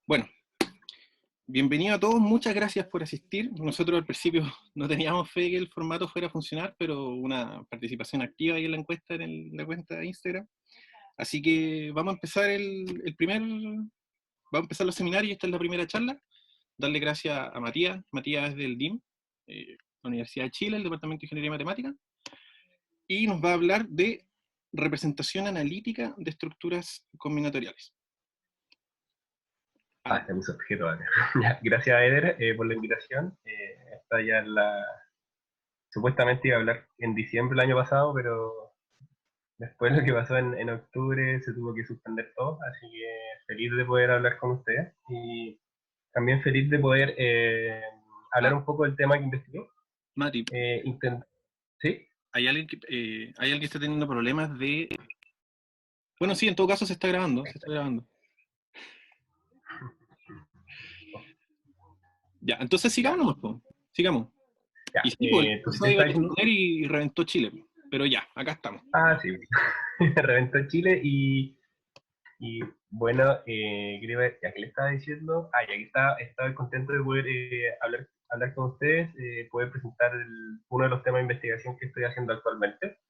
Bueno, bienvenido a todos, muchas gracias por asistir. Nosotros al principio no teníamos fe que el formato fuera a funcionar, pero una participación activa ahí en la encuesta en la cuenta de Instagram. Así que vamos a empezar vamos a empezar los seminarios, esta es la primera charla. Darle gracias a Matías. Matías es del DIM, la Universidad de Chile, el Departamento de Ingeniería Matemática, y nos va a hablar de representación analítica de estructuras combinatoriales. Se puso objeto ahora. Ya, gracias, Eder, por la invitación. Esta ya es la... Supuestamente iba a hablar en diciembre del año pasado, pero después lo que pasó en octubre se tuvo que suspender todo, así que feliz de poder hablar con ustedes y también feliz de poder hablar un poco del tema que investigué. Mati, ¿Sí? hay alguien que está teniendo problemas de... Bueno, sí, en todo caso se está grabando, se está grabando. Ya, entonces sigamos nomás, po. Sigamos. Ya, Y sí, pues el entonces, profesor ¿qué iba está a diciendo? exponer y reventó Chile, po. Pero ya, acá estamos. Sí, reventó Chile y bueno, creo ya que le estaba diciendo, y aquí estaba contento de poder hablar con ustedes, poder presentar uno de los temas de investigación que estoy haciendo actualmente.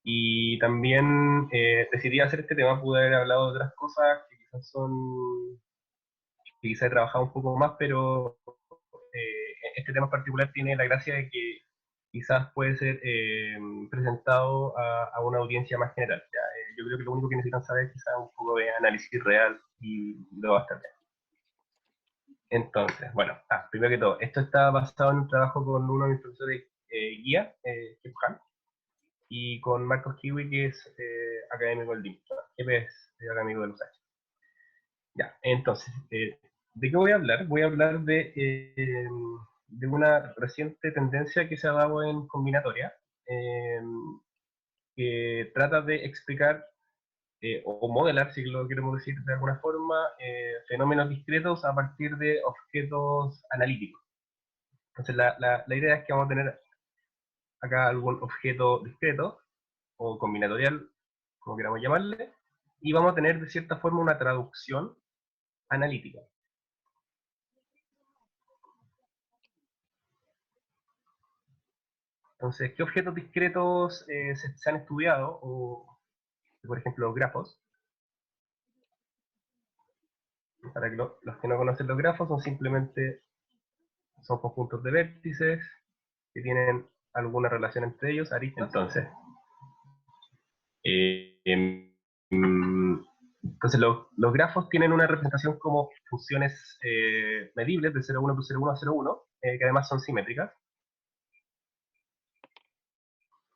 Y también decidí hacer este tema, pude haber hablado de otras cosas que quizás he trabajado un poco más, pero este tema en particular tiene la gracia de que quizás puede ser presentado a una audiencia más general. ¿Ya? Yo creo que lo único que necesitan saber es quizás un poco de análisis real y lo va a estar bien. Entonces, bueno, primero que todo, esto está basado en un trabajo con uno de mis profesores guía, Kip Han, y con Marcos Kiwi, que es académico del DIM. Kip es académico de los H. Ya, entonces, ¿de qué voy a hablar? Voy a hablar de una reciente tendencia que se ha dado en combinatoria, eh, que trata de explicar o modelar, si lo queremos decir de alguna forma, fenómenos discretos a partir de objetos analíticos. Entonces, la idea es que vamos a tener acá algún objeto discreto o combinatorial, como queramos llamarle, y vamos a tener de cierta forma una traducción analítica. Entonces, ¿qué objetos discretos se han estudiado? O, por ejemplo, los grafos. Para que los que no conocen los grafos, son conjuntos de vértices que tienen alguna relación entre ellos, aristas. Entonces los grafos tienen una representación como funciones medibles de 0,1 plus 0,1 a 0,1, que además son simétricas.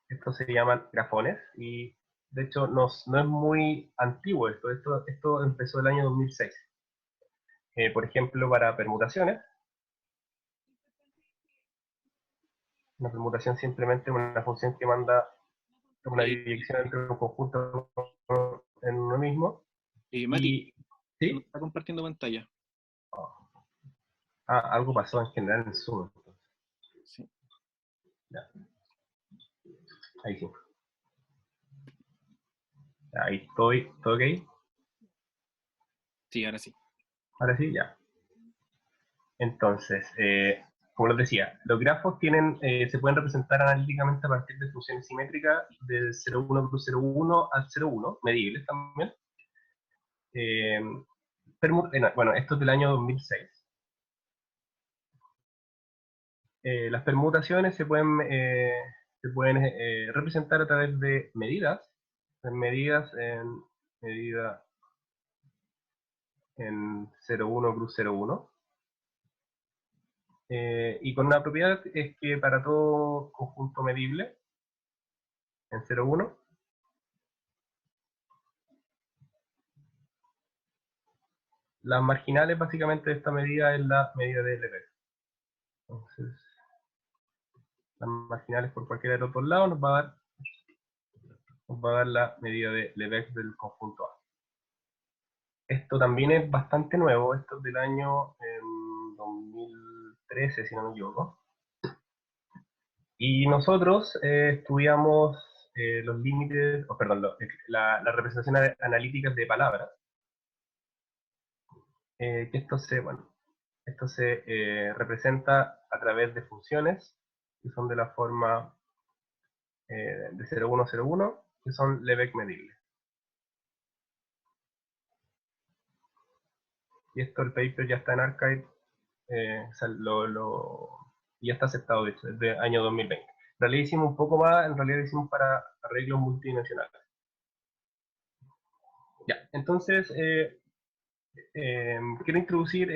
Estos se llaman grafones y de hecho no es muy antiguo esto empezó el año 2006. Por ejemplo, para permutaciones, una permutación simplemente es una función que manda una dirección entre un conjunto en uno mismo. Mati, Y, no ¿sí? está compartiendo pantalla. Algo pasó en general en Zoom. Sí. Ya, ahí sí. Ahí estoy, ¿todo ok? Sí, ahora sí. Ahora sí, ya. Entonces, como les decía, los grafos se pueden representar analíticamente a partir de funciones simétricas del 0,1 plus 0,1 al 0,1, medibles también. Eh, bueno, esto es del año 2006. Las permutaciones se pueden representar a través de medidas, medida en 0,1 plus 0,1. Y con una propiedad es que para todo conjunto medible en 0,1, las marginales básicamente de esta medida es la medida de LP. Entonces, las marginales por cualquiera de los dos lados nos va a dar la medida de Lebesgue del conjunto A. Esto también es bastante nuevo, esto es del año 2013, si no me equivoco. Y nosotros estudiamos los límites, perdón, las representaciones analíticas de palabras. que esto se representa a través de funciones que son de la forma de 0101, que son Lebesgue medibles. Y esto, el paper ya está en arXiv, ya está aceptado, de hecho, desde el año 2020. En realidad hicimos un poco más, en realidad hicimos para arreglos multidimensionales. Ya, entonces, quiero introducir,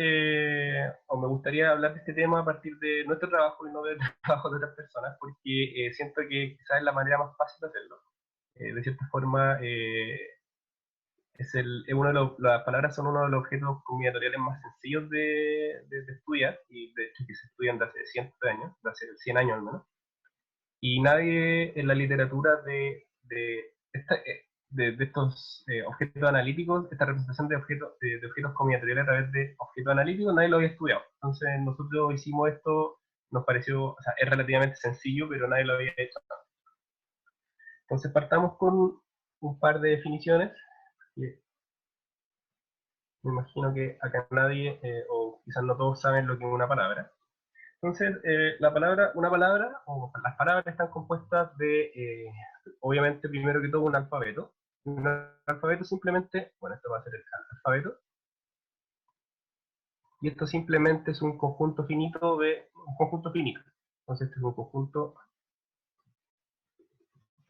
o me gustaría hablar de este tema a partir de nuestro trabajo y no del trabajo de otras personas, porque siento que quizás es la manera más fácil de hacerlo. De cierta forma, las palabras son uno de los objetos combinatoriales más sencillos de estudiar, y de hecho que se estudian desde hace cientos de años, de hace 100 años al menos. Y nadie en la literatura de estos objetos analíticos, esta representación de objetos combinatoriales a través de objetos analíticos, nadie lo había estudiado. Entonces nosotros hicimos esto, nos pareció, o sea, es relativamente sencillo, pero nadie lo había hecho. Entonces partamos con un par de definiciones. Me imagino que acá nadie, o quizás no todos saben lo que es una palabra. Entonces, una palabra, o las palabras están compuestas de, obviamente, primero que todo, un alfabeto. Un alfabeto simplemente, bueno, esto va a ser el alfabeto, y esto simplemente es un conjunto finito un conjunto finito. Entonces, este es un conjunto,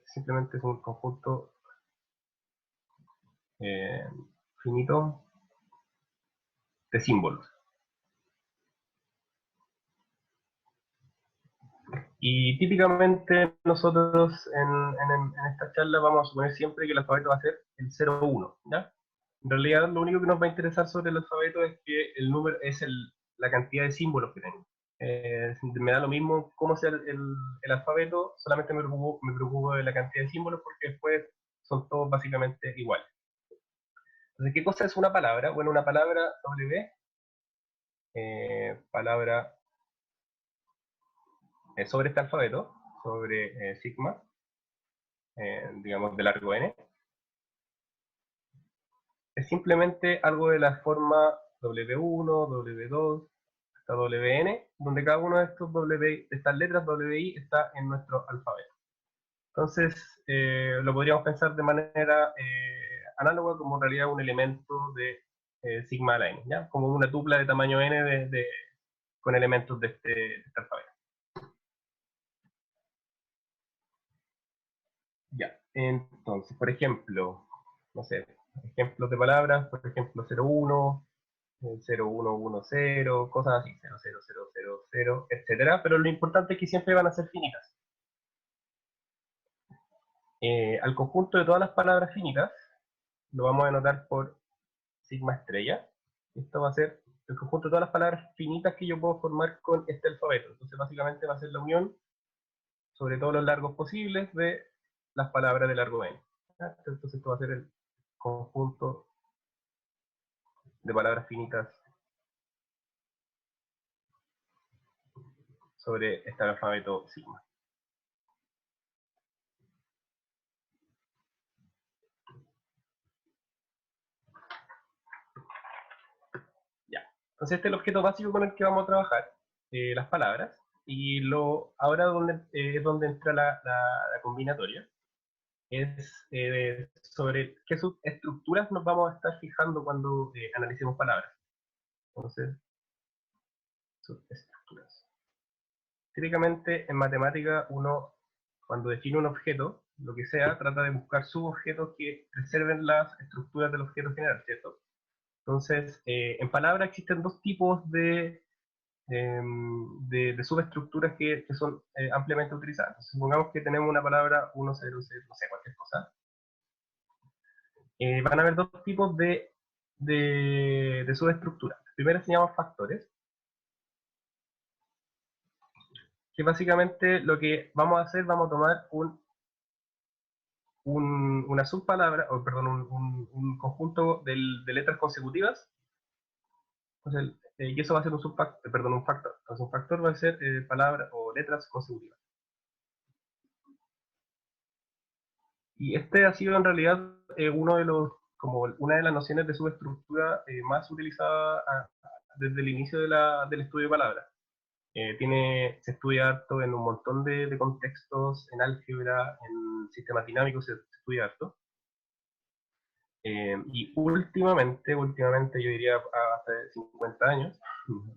simplemente es un conjunto eh, finito de símbolos. Y típicamente nosotros en esta charla vamos a suponer siempre que el alfabeto va a ser el 0,1, ¿ya? En realidad lo único que nos va a interesar sobre el alfabeto es que el número es la cantidad de símbolos que tengo. Me da lo mismo cómo sea el alfabeto, solamente me preocupo de la cantidad de símbolos porque después son todos básicamente iguales. Entonces, ¿qué cosa es una palabra? Bueno, una palabra W, palabra sobre este alfabeto, sobre sigma, digamos de largo n, es simplemente algo de la forma W1, W2, hasta WN, donde cada uno de estas letras WI está en nuestro alfabeto. Entonces, lo podríamos pensar de manera análoga como en realidad un elemento de sigma a la n, ¿ya? Como una tupla de tamaño n con elementos de este alfabeto. Ya, entonces, por ejemplo, no sé, ejemplos de palabras, por ejemplo, 01, 0110, cosas así, 00000, etcétera, pero lo importante es que siempre van a ser finitas. Al conjunto de todas las palabras finitas lo vamos a anotar por sigma estrella. Esto va a ser el conjunto de todas las palabras finitas que yo puedo formar con este alfabeto. Entonces básicamente va a ser la unión sobre todos los largos posibles de las palabras de largo n. Entonces esto va a ser el conjunto de palabras finitas sobre este alfabeto sigma. Ya. Entonces este es el objeto básico con el que vamos a trabajar, las palabras, y ahora es donde entra la combinatoria, es sobre qué subestructuras nos vamos a estar fijando cuando analicemos palabras. Entonces, subestructuras. Típicamente en matemática uno, cuando define un objeto, lo que sea, trata de buscar subobjetos que preserven las estructuras del objeto general, ¿cierto? Entonces, en palabra existen dos tipos de subestructuras que son ampliamente utilizadas. Entonces, supongamos que tenemos una palabra 1, 0, 0, no sé, cualquier cosa. Van a haber dos tipos de subestructuras. Primero se llaman factores, que básicamente lo que vamos a hacer, vamos a tomar una subpalabra, o perdón, un conjunto de letras consecutivas. Entonces, y eso va a ser un subfactor, perdón, un factor. Entonces, un factor va a ser palabras o letras consecutivas. Y este ha sido en realidad uno de los como una de las nociones de subestructura más utilizada desde el inicio del estudio de palabras. Se estudia harto en un montón de contextos, en álgebra, en sistemas dinámicos se estudia harto. Y últimamente, yo diría hace 50 años,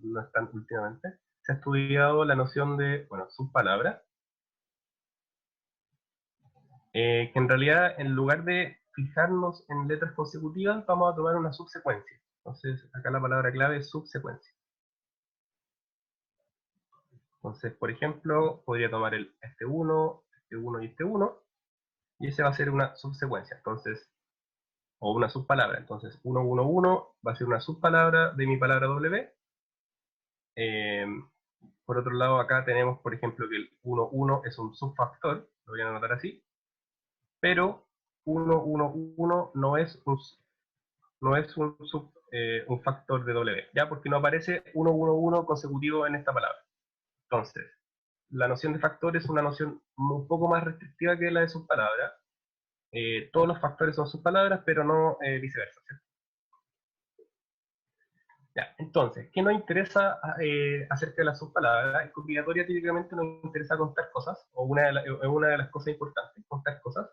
no es tan últimamente, se ha estudiado la noción de, bueno, subpalabras, que en realidad en lugar de fijarnos en letras consecutivas, vamos a tomar una subsecuencia. Entonces, acá la palabra clave es subsecuencia. Entonces, por ejemplo, podría tomar este 1 y este 1, y ese va a ser una subsecuencia. Entonces, o una subpalabra. Entonces, 1, 1, 1 va a ser una subpalabra de mi palabra W. Por otro lado, acá tenemos, por ejemplo, que el 1, 1 es un subfactor, lo voy a anotar así, pero 1, 1, 1 no es un factor de W, ¿ya? Porque no aparece 1, 1, 1 consecutivo en esta palabra. Entonces, la noción de factor es una noción un poco más restrictiva que la de subpalabra. Todos los factores son subpalabras, pero no viceversa, ¿cierto? Ya, entonces, ¿qué nos interesa acerca de la subpalabra? En combinatoria típicamente nos interesa contar cosas, o una de las cosas importantes, contar cosas.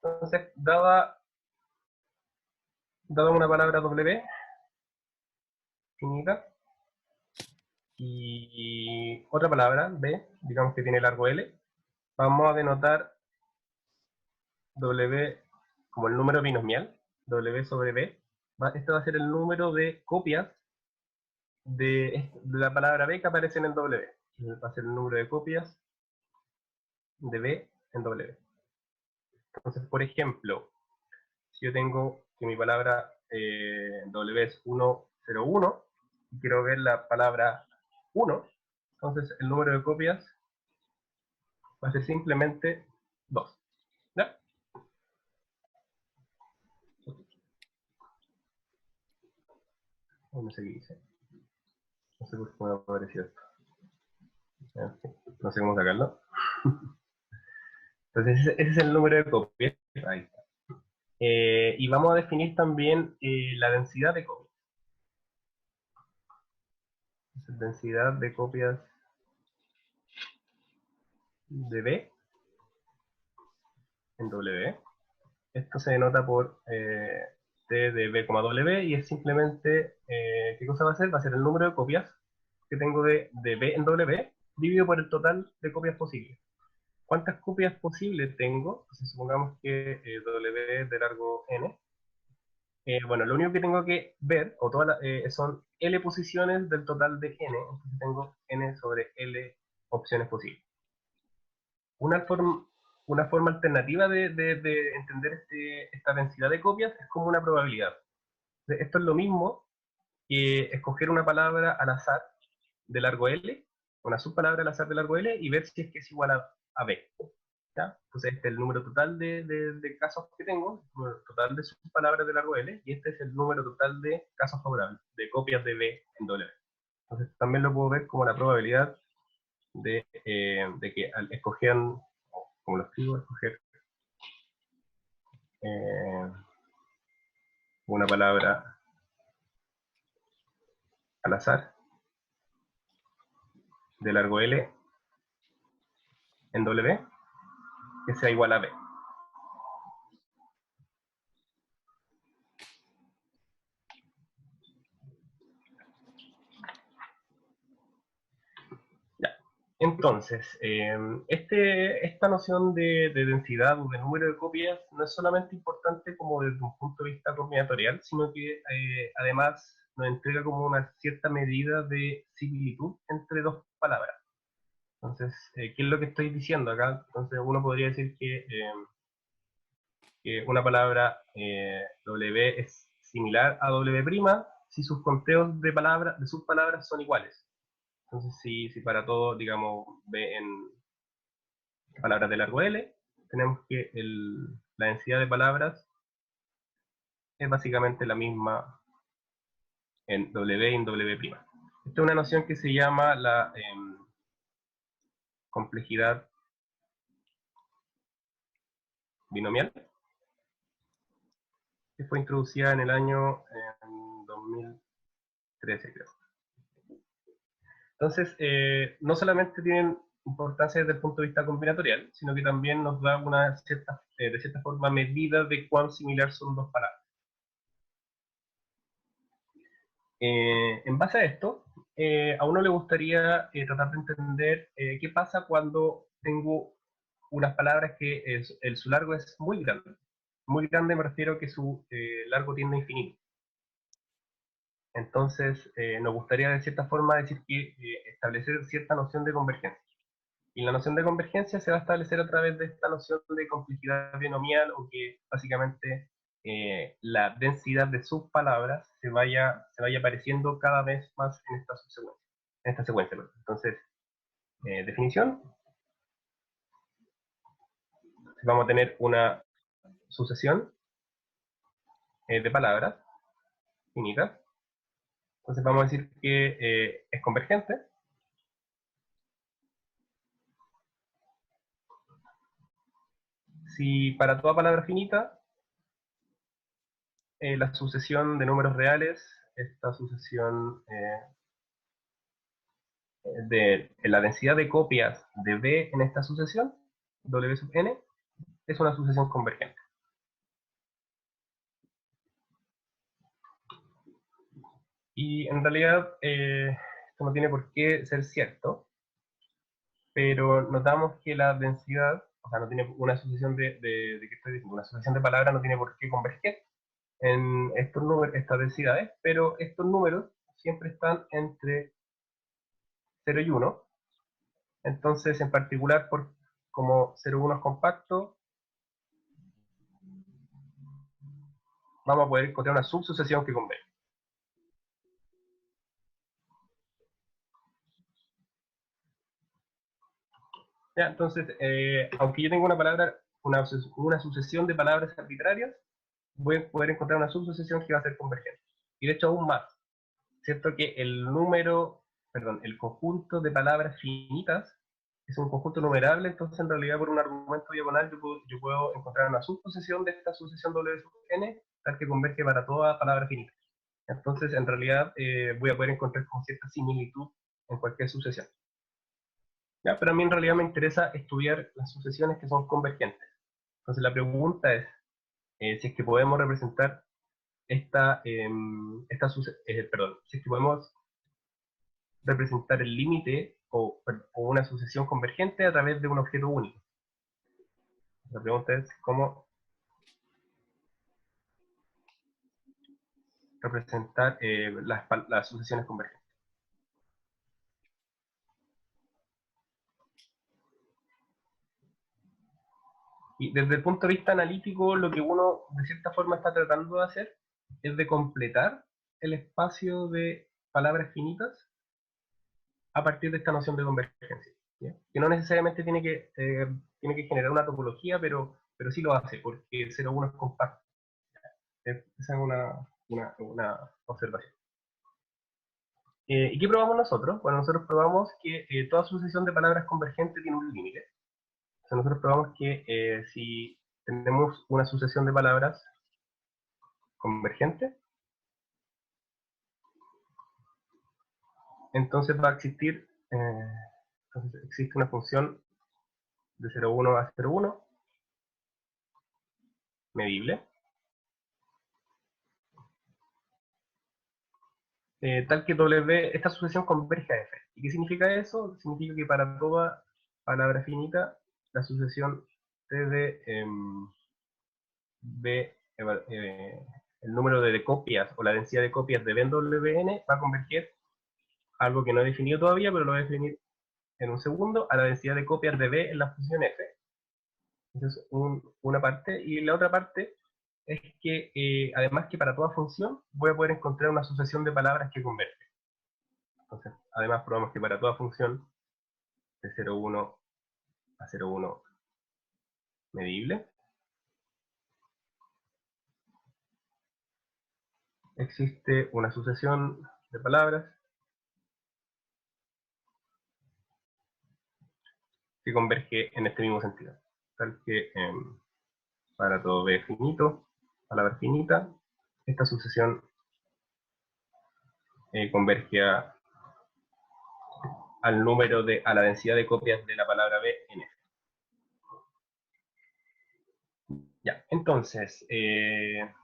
Entonces, dada una palabra W, finita, y otra palabra, B, digamos que tiene largo L, vamos a denotar W como el número binomial, W sobre B. Este va a ser el número de copias de la palabra B que aparece en el W. Va a ser el número de copias de B en W. Entonces, por ejemplo, si yo tengo que mi palabra W es 101 y quiero ver la palabra 1, entonces el número de copias va a ser simplemente 2. ¿Ya? No sé qué dice. No sé por qué me apareció esto. No sé cómo sacarlo. Entonces ese es el número de copias. Ahí está. Y vamos a definir también la densidad de copias. Entonces, densidad de copias de B en W. Esto se denota por T de B, W, y es simplemente, ¿qué cosa va a ser? Va a ser el número de copias que tengo de B en W, dividido por el total de copias posibles. ¿Cuántas copias posibles tengo? Entonces, supongamos que W de largo N. Bueno, lo único que tengo que ver son L posiciones del total de N, entonces tengo N sobre L opciones posibles. Una forma alternativa de entender esta densidad de copias es como una probabilidad. Esto es lo mismo que escoger una palabra al azar de largo L, una subpalabra al azar de largo L, y ver si es que es igual a B. ¿Ya? Entonces este es el número total de casos que tengo, el número total de subpalabras de largo L, y este es el número total de casos favorables, de copias de B en W. Entonces también lo puedo ver como la probabilidad de que al escoger, como lo escribo, escoger una palabra al azar de largo L en W, que sea igual a B. Ya. Entonces, esta noción de densidad o de número de copias no es solamente importante como desde un punto de vista combinatorial, sino que además nos entrega como una cierta medida de similitud entre dos palabras. Entonces, ¿qué es lo que estoy diciendo acá? Entonces, uno podría decir que una palabra W es similar a W' si sus conteos de subpalabras son iguales. Entonces, si para todo, digamos, B en palabras de largo L, tenemos que la densidad de palabras es básicamente la misma en W y en W'. Esta es una noción que se llama la complejidad binomial. que fue introducida en el año 2013, creo. Entonces, no solamente tienen importancia desde el punto de vista combinatorial, sino que también nos da una cierta, de cierta forma, medida de cuán similar son dos palabras. En base a esto, a uno le gustaría tratar de entender qué pasa cuando tengo unas palabras que su largo es muy grande. Muy grande me refiero a que su largo tiende a infinito. Entonces, nos gustaría de cierta forma decir que establecer cierta noción de convergencia. Y la noción de convergencia se va a establecer a través de esta noción de complejidad binomial, o que básicamente la densidad de sus palabras se vaya apareciendo cada vez más en esta secuencia. Entonces, definición, vamos a tener una sucesión de palabras finitas. Entonces vamos a decir que es convergente si para toda palabra finita la sucesión de números reales, esta sucesión de la densidad de copias de B en esta sucesión, W sub n, es una sucesión convergente. Y en realidad esto no tiene por qué ser cierto, pero notamos que la densidad, o sea, no tiene una sucesión ¿qué estoy diciendo? Una sucesión de palabras no tiene por qué converger en estos números, estas densidades, pero estos números siempre están entre 0 y 1. Entonces, en particular, como 0, 1 es compacto, vamos a poder encontrar una subsucesión que converge. ¿Ya? Entonces, aunque yo tenga una palabra, una sucesión de palabras arbitrarias, voy a poder encontrar una subsucesión que va a ser convergente. Y de hecho, aún más, ¿cierto? Que el conjunto de palabras finitas es un conjunto numerable. Entonces en realidad por un argumento diagonal yo puedo encontrar una subsucesión de esta sucesión W sub n, tal que converge para toda palabra finita. Entonces en realidad voy a poder encontrar con cierta similitud en cualquier sucesión. ¿Ya? Pero a mí en realidad me interesa estudiar las sucesiones que son convergentes. Entonces la pregunta es si es que podemos representar si es que podemos representar el límite o una sucesión convergente a través de un objeto único. La pregunta es cómo representar las sucesiones convergentes. Y desde el punto de vista analítico, lo que uno de cierta forma está tratando de hacer es de completar el espacio de palabras finitas a partir de esta noción de convergencia. ¿Ya? Que no necesariamente tiene que generar una topología, pero sí lo hace, porque 0,1 es compacto. Esa es una observación. ¿Y qué probamos nosotros? Bueno, nosotros probamos que toda sucesión de palabras convergente tiene un límite. O sea, nosotros probamos que si tenemos una sucesión de palabras convergente, entonces va a existir, entonces existe una función de 0,1 a 0,1, medible, tal que W, esta sucesión converge a F. ¿Y qué significa eso? Significa que para toda palabra finita, la sucesión T de B, el número de copias o la densidad de copias de B en WN va a converger a algo que no he definido todavía, pero lo voy a definir en un segundo, a la densidad de copias de B en la función F. Esa es una parte. Y la otra parte es que, además que para toda función, voy a poder encontrar una sucesión de palabras que convergen. Entonces, además probamos que para toda función de 0,1 a 0,1 medible, existe una sucesión de palabras que converge en este mismo sentido. Tal que para todo B finito, palabra finita, esta sucesión converge al número a la densidad de copias de la palabra B en F. Ya, entonces,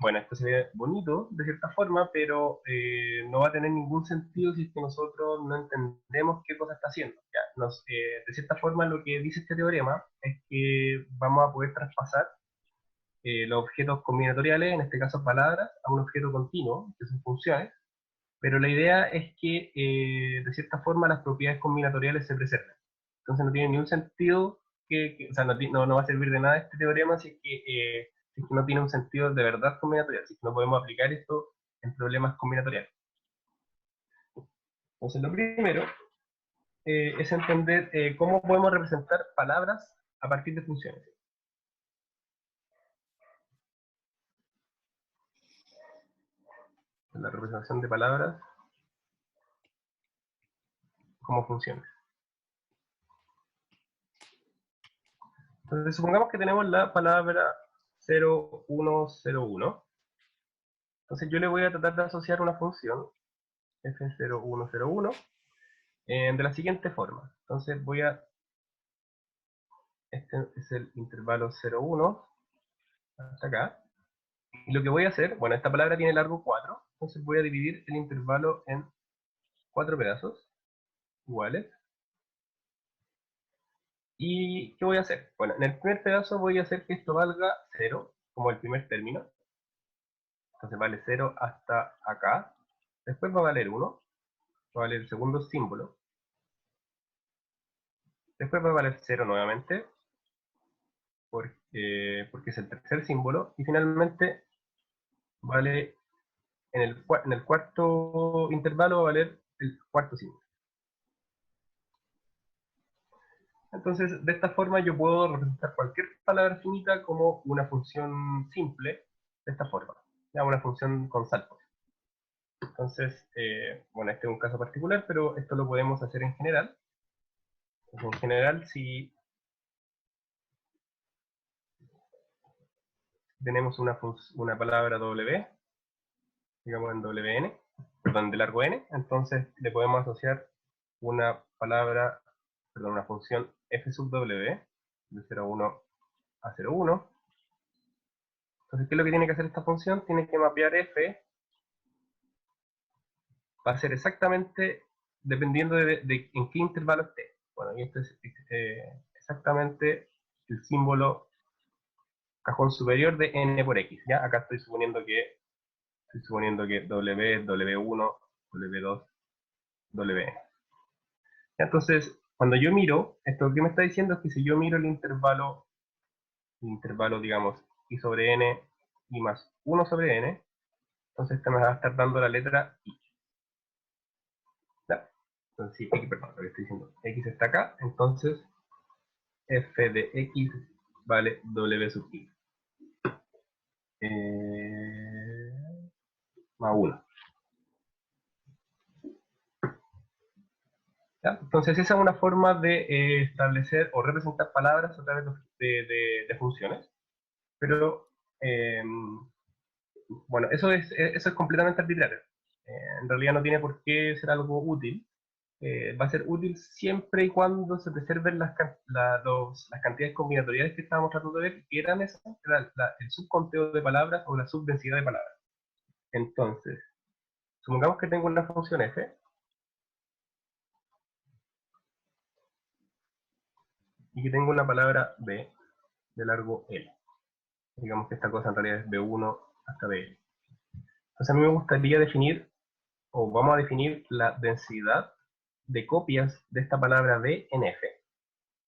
bueno, esto se ve bonito de cierta forma, pero no va a tener ningún sentido si es que nosotros no entendemos qué cosa está haciendo. ¿Ya? De cierta forma, lo que dice este teorema es que vamos a poder traspasar los objetos combinatoriales, en este caso palabras, a un objeto continuo, que son funciones, pero la idea es que, de cierta forma, las propiedades combinatoriales se preserven. Entonces no tiene ningún sentido o sea, no va a servir de nada este teorema si es que no tiene un sentido de verdad combinatorial, si es que no podemos aplicar esto en problemas combinatoriales. Entonces lo primero es entender cómo podemos representar palabras a partir de funciones. La representación de palabras como funciones. Entonces supongamos que tenemos la palabra 0101. Entonces yo le voy a tratar de asociar una función f0101 de la siguiente forma. Entonces este es el intervalo 01 hasta acá. Y lo que voy a hacer, bueno, esta palabra tiene largo 4, entonces voy a dividir el intervalo en 4 pedazos iguales. ¿Y qué voy a hacer? Bueno, en el primer pedazo voy a hacer que esto valga 0, como el primer término. Entonces vale 0 hasta acá. Después va a valer 1, va a valer el segundo símbolo. Después va a valer 0 nuevamente, porque es el tercer símbolo. Y finalmente vale, en el cuarto intervalo va a valer el cuarto símbolo. Entonces, de esta forma yo puedo representar cualquier palabra finita como una función simple, de esta forma, ya una función con saltos. Entonces, bueno, este es un caso particular, pero esto lo podemos hacer en general. Entonces, en general, si tenemos una palabra W, digamos en WN, perdón, de largo N, entonces le podemos asociar una palabra, perdón, una función f sub W, de 0,1 a 0,1. Entonces, ¿qué es lo que tiene que hacer esta función? Tiene que mapear f, va a ser exactamente dependiendo de en qué intervalo esté. Bueno, y esto es exactamente el símbolo cajón superior de n por x, ¿ya? Acá estoy suponiendo que W es W1, W2, Wn. Entonces, cuando yo miro, esto que me está diciendo es que si yo miro el intervalo, digamos, i sobre n, i más 1 sobre n, entonces esta me va a estar dando la letra i. ¿Ya? Entonces, sí, x, perdón, lo que estoy diciendo, x está acá, entonces f de x vale w sub i. Más 1. ¿Ya? Entonces esa es una forma de establecer o representar palabras a través de funciones. Pero, bueno, eso es completamente arbitrario. En realidad no tiene por qué ser algo útil. Va a ser útil siempre y cuando se preserven las cantidades combinatoriales que estábamos tratando de ver, que eran esas, el subconteo de palabras o la subdensidad de palabras. Entonces, supongamos que tengo una función f, y que tengo una palabra b de largo L. Digamos que esta cosa en realidad es B1 hasta BL. Entonces a mí me gustaría definir, o vamos a definir la densidad de copias de esta palabra B en F.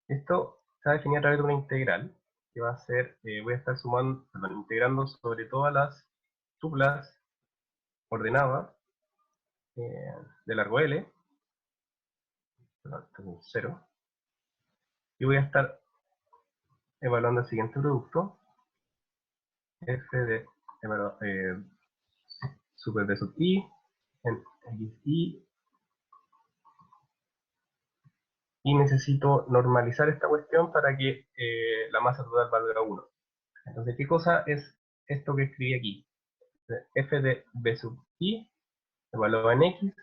Esto se va a definir a través de una integral, que va a ser, voy a estar integrando sobre todas las tuplas ordenadas de largo L, perdón, esto es un 0, y voy a estar evaluando el siguiente producto, f de super de sub i en xi, y necesito normalizar esta cuestión para que la masa total valga 1. Entonces, ¿qué cosa es esto que escribí aquí. F de B sub I, evaluado en X,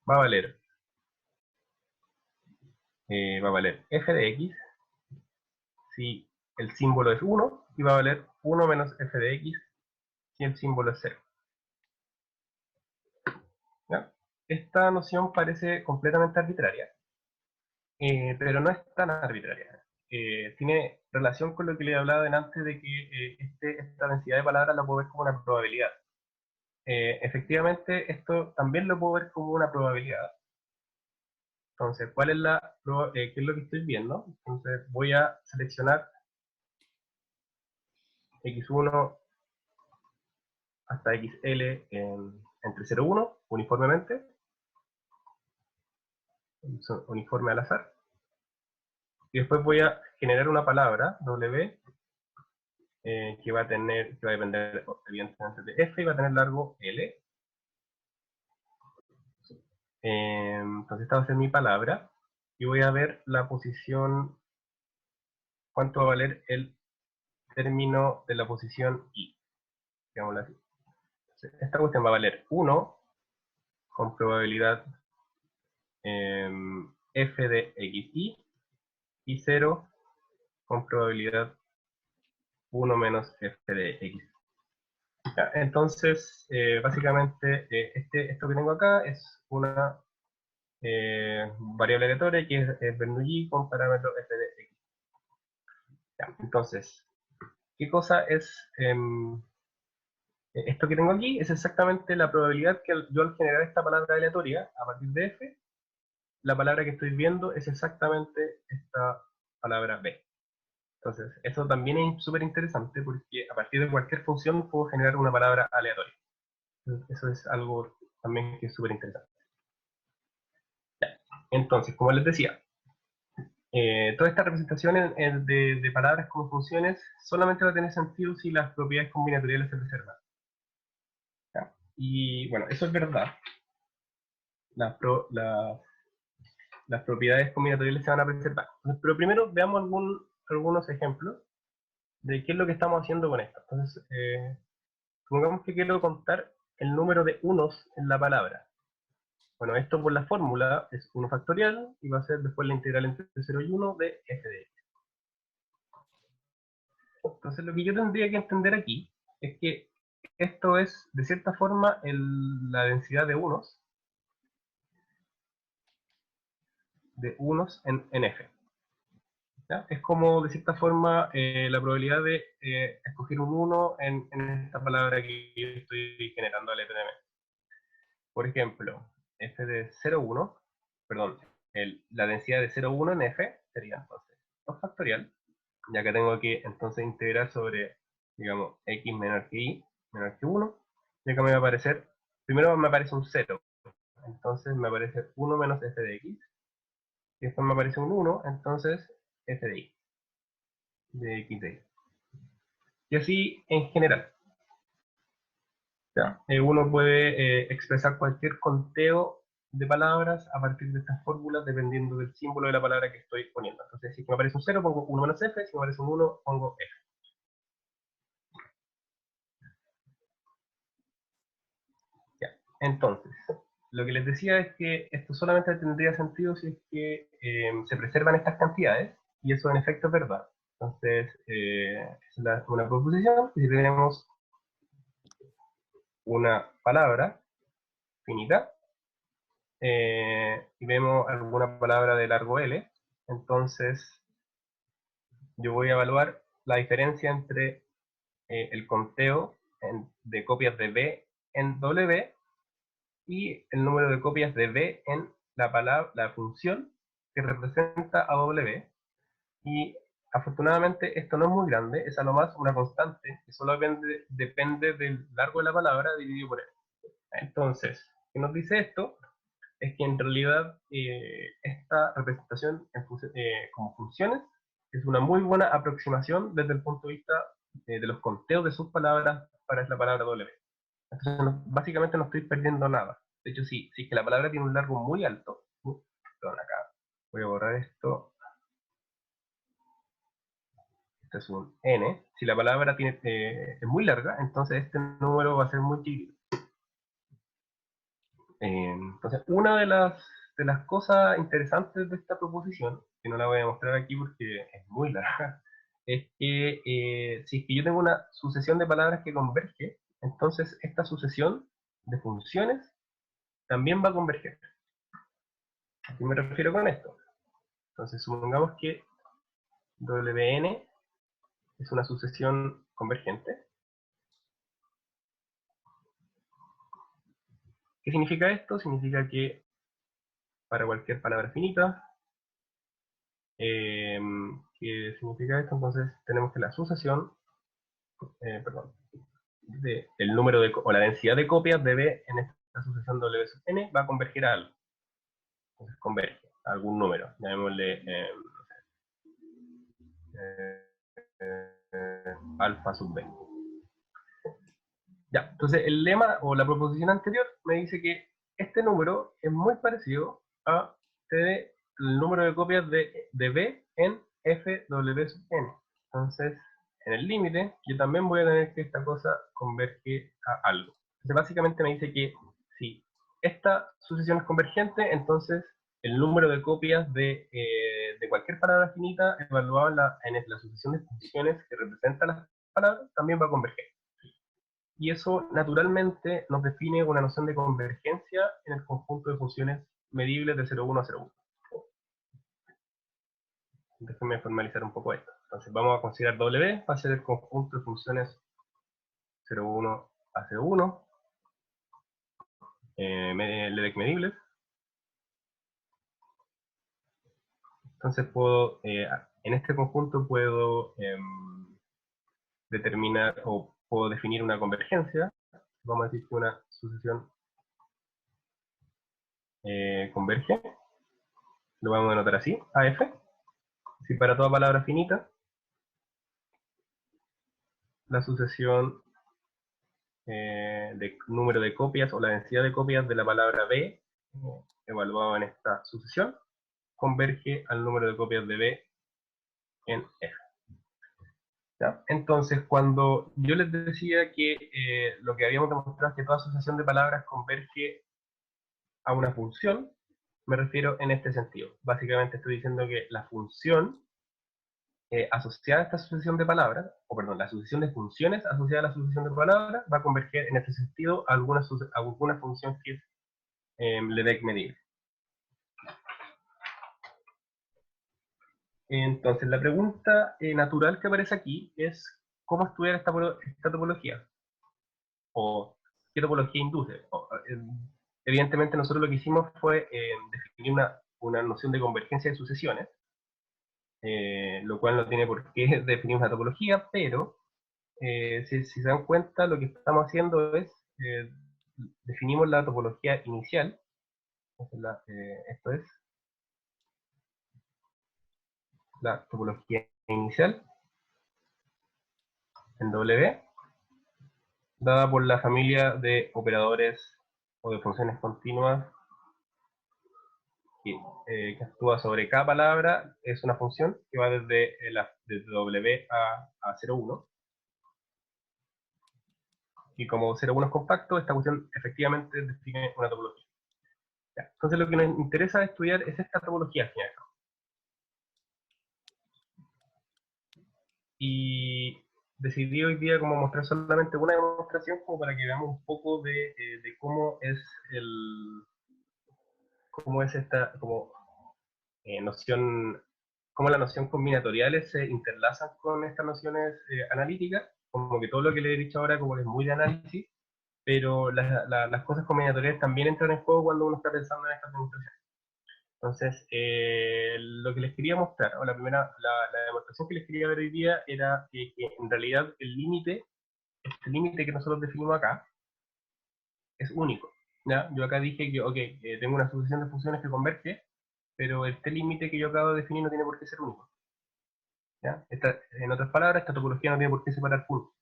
va a valer f de x si el símbolo es 1 y va a valer 1 menos f de x si el símbolo es 0. ¿Ya? Esta noción parece completamente arbitraria, pero no es tan arbitraria. Tiene relación con lo que le hablaba antes de que esta densidad de palabras la puedo ver como una probabilidad. Efectivamente, esto también lo puedo ver como una probabilidad. Entonces, ¿qué es lo que estoy viendo? Entonces, voy a seleccionar x1 hasta xl entre 0 y 1, uniformemente, uniforme al azar. Y después voy a generar una palabra, w, que va a depender evidentemente de f y va a tener largo l. Entonces esta va a ser mi palabra. Y voy a ver la posición, cuánto va a valer el término de la posición i, digámoslo así. Entonces, esta cuestión va a valer 1 con probabilidad f de xi y 0 con probabilidad 1 menos f de x. Ya, entonces, básicamente, esto que tengo acá es una variable aleatoria que es Bernoulli con parámetro f de x. Ya, entonces, ¿qué cosa es esto que tengo aquí? Es exactamente la probabilidad que yo al generar esta palabra aleatoria a partir de f, la palabra que estoy viendo es exactamente esta palabra b. Entonces, eso también es súper interesante porque a partir de cualquier función puedo generar una palabra aleatoria. Eso es algo también que es súper interesante. Entonces, como les decía, toda esta representación de palabras como funciones solamente va a tener sentido si las propiedades combinatoriales se preservan. ¿Ya? Y bueno, eso es verdad. Las propiedades combinatoriales se van a preservar. Pero primero veamos algunos ejemplos de qué es lo que estamos haciendo con esto. Entonces, supongamos que quiero contar el número de unos en la palabra. Bueno, esto por la fórmula es 1 factorial y va a ser después la integral entre 0 y 1 de f de x. Entonces lo que yo tendría que entender aquí es que esto es, de cierta forma, la densidad de unos en f. ¿Ya? Es como, de cierta forma, la probabilidad de escoger un 1 en esta palabra que yo estoy generando aleatoriamente. Por ejemplo, f de 0,1, perdón, la densidad de 0,1 en f sería entonces 2 factorial, ya que tengo que entonces integrar sobre, digamos, x menor que y menor que 1, ya que me va a aparecer, primero me aparece un 0, entonces me aparece 1 menos f de x, y después me aparece un 1, entonces f de y, de x de y. Y así en general. ¿Ya? Uno puede expresar cualquier conteo de palabras a partir de estas fórmulas dependiendo del símbolo de la palabra que estoy poniendo. Entonces, si me aparece un 0, pongo 1 menos f, si me aparece un 1, pongo f. Ya. Entonces, lo que les decía es que esto solamente tendría sentido si es que se preservan estas cantidades, y eso en efecto es verdad. Entonces, es una proposición, que si tenemos una palabra finita, y vemos alguna palabra de largo L, entonces yo voy a evaluar la diferencia entre el conteo de copias de B en W y el número de copias de B en la función que representa a W. Y afortunadamente esto no es muy grande, es a lo más una constante que solo depende del largo de la palabra dividido por L. Entonces, ¿qué nos dice esto? Es que en realidad esta representación como funciones es una muy buena aproximación desde el punto de vista de los conteos de sus palabras para la palabra W. Entonces, básicamente no estoy perdiendo nada. De hecho, si es que la palabra tiene un largo muy alto, perdón, acá voy a borrar esto. Esto es un n. si la palabra es muy larga, entonces este número va a ser muy chiquito. Entonces, una de las cosas interesantes de esta proposición, que no la voy a mostrar aquí porque es muy larga, es que si es que yo tengo una sucesión de palabras que converge, entonces esta sucesión de funciones también va a converger. ¿A qué me refiero con esto? Entonces, supongamos que Wn es una sucesión convergente. ¿Qué significa esto? Significa que para cualquier palabra finita, ¿qué significa esto? Entonces tenemos que la sucesión, perdón, el número o la densidad de copias de B en esta sucesión W sub n va a converger a algo. Entonces converge a algún número, llamémosle alfa sub B. Ya, entonces el lema o la proposición anterior me dice que este número es muy parecido a el número de copias de B en FW sub n. Entonces, en el límite, yo también voy a tener que esta cosa converge a algo. Entonces, básicamente me dice que si esta sucesión es convergente, entonces el número de copias de cualquier palabra finita evaluado en la sucesión de funciones que representa las palabras también va a converger. Y eso naturalmente nos define una noción de convergencia en el conjunto de funciones medibles de 0,1 a 0,1. Déjenme formalizar un poco esto. Entonces vamos a considerar W, va a ser el conjunto de funciones 0,1 a 0,1, LDEC medibles. Entonces puedo, en este conjunto puedo determinar o puedo definir una convergencia. Vamos a decir que una sucesión converge. Lo vamos a denotar así, AF. Si para toda palabra finita, la sucesión de número de copias o la densidad de copias de la palabra B, evaluado en esta sucesión, converge al número de copias de B en F. ¿Ya? Entonces, cuando yo les decía que lo que habíamos demostrado es que toda asociación de palabras converge a una función, me refiero en este sentido. Básicamente estoy diciendo que la función asociada a esta sucesión de palabras, o perdón, la sucesión de funciones asociada a la sucesión de palabras va a converger en este sentido a alguna función que es LDEC medible. Entonces, la pregunta natural que aparece aquí es cómo estudiar esta topología, o qué topología induce. Evidentemente, nosotros lo que hicimos fue definir una noción de convergencia de sucesiones, lo cual no tiene por qué definir una topología, pero si se dan cuenta, lo que estamos haciendo es definimos la topología inicial. Esto es la topología inicial en W, dada por la familia de operadores o de funciones continuas que actúa sobre cada palabra. Es una función que va desde W a 0,1. Y como 0,1 es compacto, esta función efectivamente define una topología. Ya. Entonces lo que nos interesa estudiar es esta topología al final. Y decidí hoy día como mostrar solamente una demostración como para que veamos un poco de cómo es esta como noción, cómo las nociones combinatoriales se interlazan con estas nociones analíticas, como que todo lo que le he dicho ahora como que es muy de análisis, pero las cosas combinatoriales también entran en juego cuando uno está pensando en estas demostraciones. Entonces, lo que les quería mostrar, o la demostración que les quería ver hoy día era que en realidad este límite que nosotros definimos acá, es único. ¿Ya? Yo acá dije que, ok, tengo una sucesión de funciones que converge, pero este límite que yo acabo de definir no tiene por qué ser único. ¿Ya? En otras palabras, esta topología no tiene por qué separar puntos.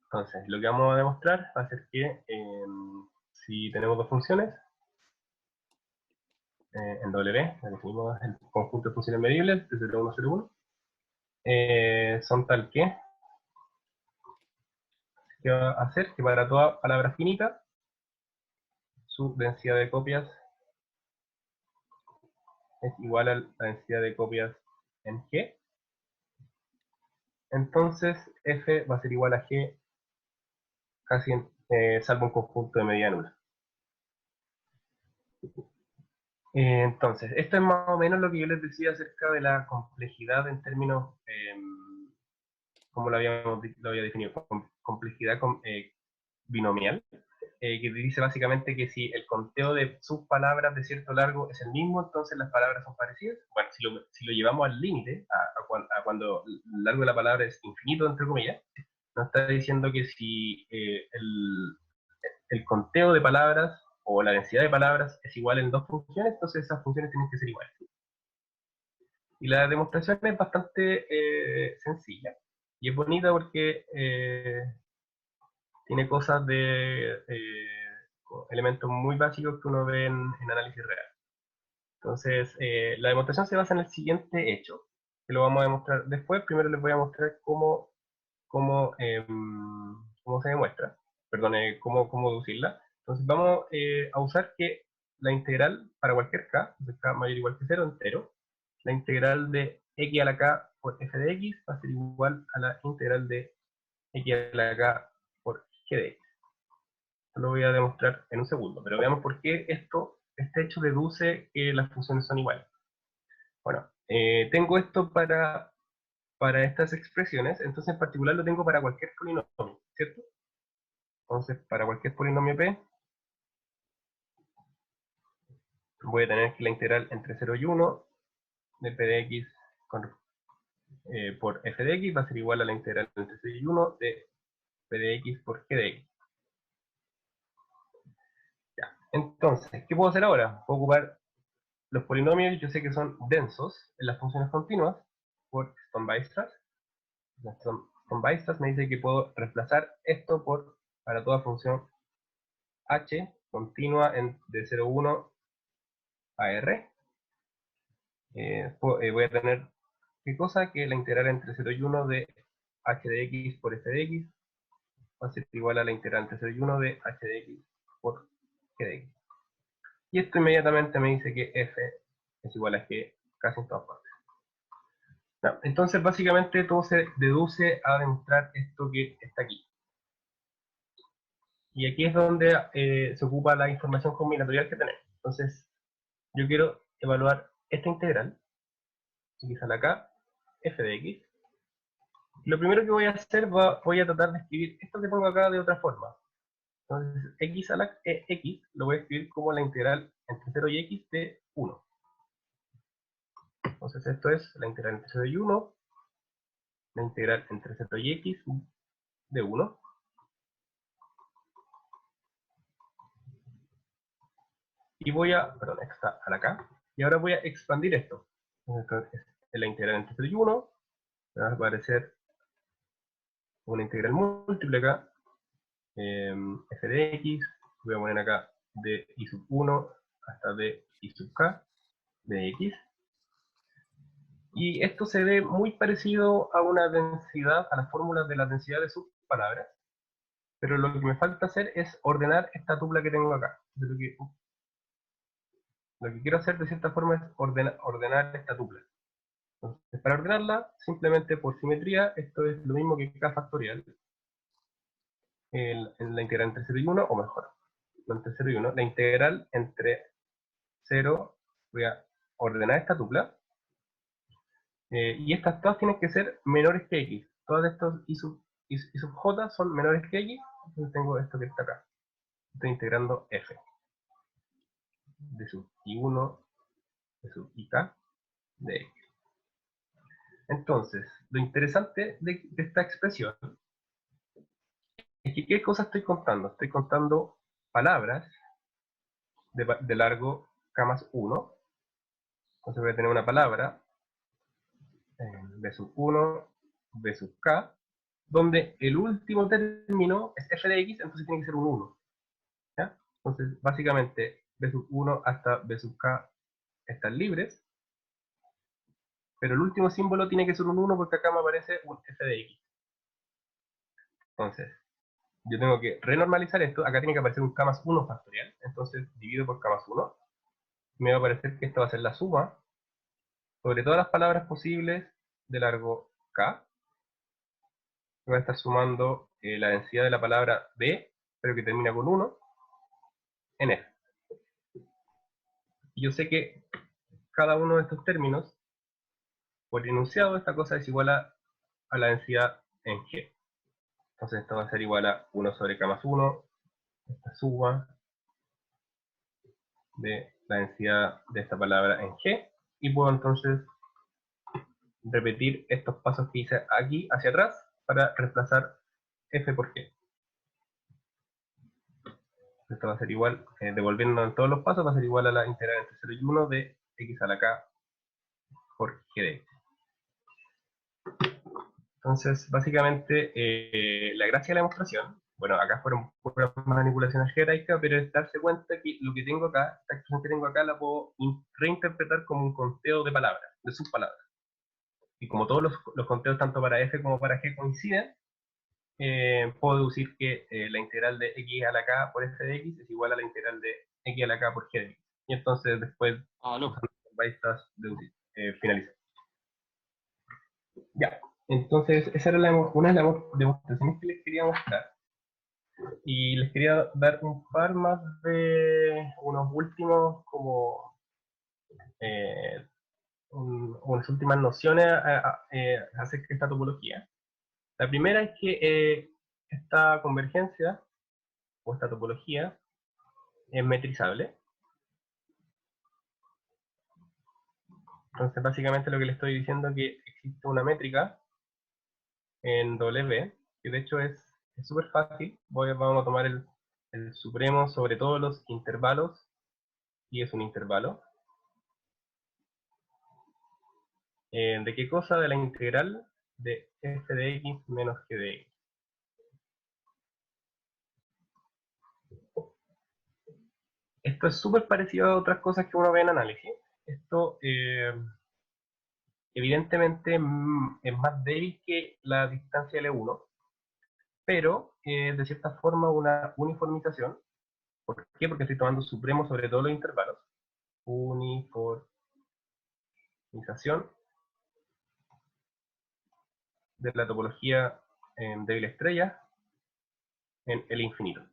Entonces, lo que vamos a demostrar va a ser que si tenemos dos funciones, en W, definimos el conjunto de funciones medibles de 0,1 a 0,1, son tal que va a hacer que para toda palabra finita, su densidad de copias es igual a la densidad de copias en G. Entonces F va a ser igual a G casi salvo un conjunto de medida nula. Entonces, esto es más o menos lo que yo les decía acerca de la complejidad en términos, como lo había definido, complejidad binomial, que dice básicamente que si el conteo de subpalabras de cierto largo es el mismo, entonces las palabras son parecidas. Bueno, si lo llevamos al límite, a cuando el largo de la palabra es infinito, entre comillas, nos está diciendo que si el conteo de palabras o la densidad de palabras es igual en dos funciones, entonces esas funciones tienen que ser iguales. Y la demostración es bastante sencilla. Y es bonita porque tiene cosas de elementos muy básicos que uno ve en análisis real. Entonces, la demostración se basa en el siguiente hecho, que lo vamos a demostrar después. Primero les voy a mostrar cómo se demuestra, perdón, cómo deducirla. Entonces vamos a usar que la integral para cualquier k, entonces k mayor o igual que 0 entero, la integral de x a la k por f de x va a ser igual a la integral de x a la k por g de x. Esto lo voy a demostrar en un segundo, pero veamos por qué este hecho deduce que las funciones son iguales. Bueno, tengo esto para estas expresiones, entonces en particular lo tengo para cualquier polinomio, ¿cierto? Entonces, para cualquier polinomio p, voy a tener que la integral entre 0 y 1 de p de x por f de x va a ser igual a la integral entre 0 y 1 de p de x por g de x. Ya. Entonces, ¿qué puedo hacer ahora? Puedo ocupar los polinomios, yo sé que son densos en las funciones continuas, por Stone-Weierstrass. Stone-Weierstrass me dice que puedo reemplazar esto para toda función h continua de 0 a 1 a r. Voy a tener, ¿qué cosa? Que la integral entre 0 y 1 de h de x por f de x va a ser igual a la integral entre 0 y 1 de h de x por g de x. Y esto inmediatamente me dice que f es igual a g casi en todas partes. No, entonces básicamente todo se deduce a demostrar esto que está aquí. Y aquí es donde se ocupa la información combinatorial que tenemos. Entonces yo quiero evaluar esta integral, x a la k, f de x. Lo primero que voy a hacer, voy a tratar de escribir esto que tengo acá de otra forma. Entonces, x a la x lo voy a escribir como la integral entre 0 y x de 1. Entonces, esto es la integral entre 0 y 1, la integral entre 0 y x de 1. Y perdón, está a la k. Y ahora voy a expandir esto. Entonces, la integral entre 0 y 1 me va a aparecer una integral múltiple acá, f de x, voy a poner acá de i sub 1 hasta de i sub k de x. Y esto se ve muy parecido a una densidad, a las fórmulas de la densidad de subpalabras, pero lo que me falta hacer es ordenar esta tupla que tengo acá. Lo que quiero hacer de cierta forma es ordenar esta tupla. Entonces, para ordenarla, simplemente por simetría, esto es lo mismo que k factorial, en la integral entre 0 y 1, o mejor, no entre 0 y 1, la integral entre 0, voy a ordenar esta tupla, y estas todas tienen que ser menores que x. Todos estos i sub j son menores que x, entonces tengo esto que está acá. Estoy integrando f de sub i1 de sub ik de x. Entonces, lo interesante de esta expresión es que ¿qué cosa estoy contando? Estoy contando palabras de largo k más 1. Entonces voy a tener una palabra b sub 1, b sub k, donde el último término es f de x, entonces tiene que ser un 1. ¿Ya? Entonces, básicamente, b sub 1 hasta b sub k están libres. pero el último símbolo tiene que ser un 1 porque acá me aparece un f de x. Entonces, yo tengo que renormalizar esto, acá tiene que aparecer un k más 1 factorial, entonces divido por k más 1, me va a aparecer que esto va a ser la suma sobre todas las palabras posibles de largo k, voy a estar sumando la densidad de la palabra b, pero que termina con 1, en f. Y yo sé que cada uno de estos términos, por enunciado, esta cosa es igual a la densidad en g. Entonces esto va a ser igual a 1 sobre k más 1, esta suma de la densidad de esta palabra en g, y puedo entonces repetir estos pasos que hice aquí hacia atrás para reemplazar f por g. Esto va a ser igual, devolviendo en todos los pasos, va a ser igual a la integral entre 0 y 1 de x a la k por g de x. Entonces, básicamente, la gracia de la demostración, bueno, acá fueron puras manipulaciones algebraicas, pero es darse cuenta que lo que tengo acá, esta expresión que tengo acá, la puedo reinterpretar como un conteo de palabras, de subpalabras. Y como todos los conteos, tanto para f como para g, coinciden, puedo deducir que la integral de x a la k por f de x es igual a la integral de x a la k por g de x. Y entonces, después, Aló. estas finalizar. Ya, entonces esa era una de las demostraciones que les quería mostrar. Y les quería dar un par más de unos últimos, como eh, unas últimas nociones acerca de esta topología. La primera es que esta convergencia, o esta topología, es metrizable. Entonces, básicamente lo que le estoy diciendo es que existe una métrica en W, que de hecho es súper fácil. Vamos a tomar el supremo sobre todos los intervalos, y es un intervalo. ¿De qué cosa? De la integral de f de x menos g de x. Esto es súper parecido a otras cosas que uno ve en análisis. Esto, evidentemente, es más débil que la distancia L1, pero de cierta forma una uniformización. ¿Por qué? Porque estoy tomando supremo sobre todos los intervalos. Uniformización de la topología débil estrella en el infinito.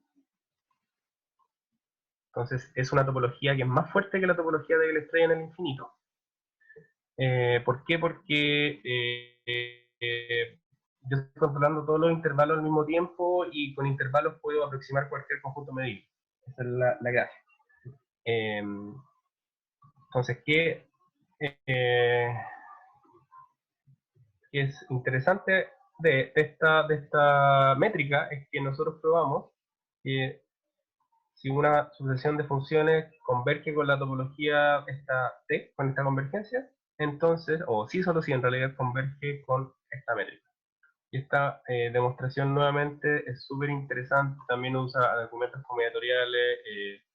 Entonces es una topología que es más fuerte que la topología débil estrella en el infinito. ¿Por qué? Porque yo estoy controlando todos los intervalos al mismo tiempo y con intervalos puedo aproximar cualquier conjunto medible. Esa es la gracia. Entonces, ¿qué es interesante de esta métrica? Es que nosotros probamos que si una sucesión de funciones converge con la topología esta T, con esta convergencia, entonces, o sí solo si en realidad converge con esta métrica. Y esta demostración nuevamente es súper interesante, también usa argumentos combinatoriales,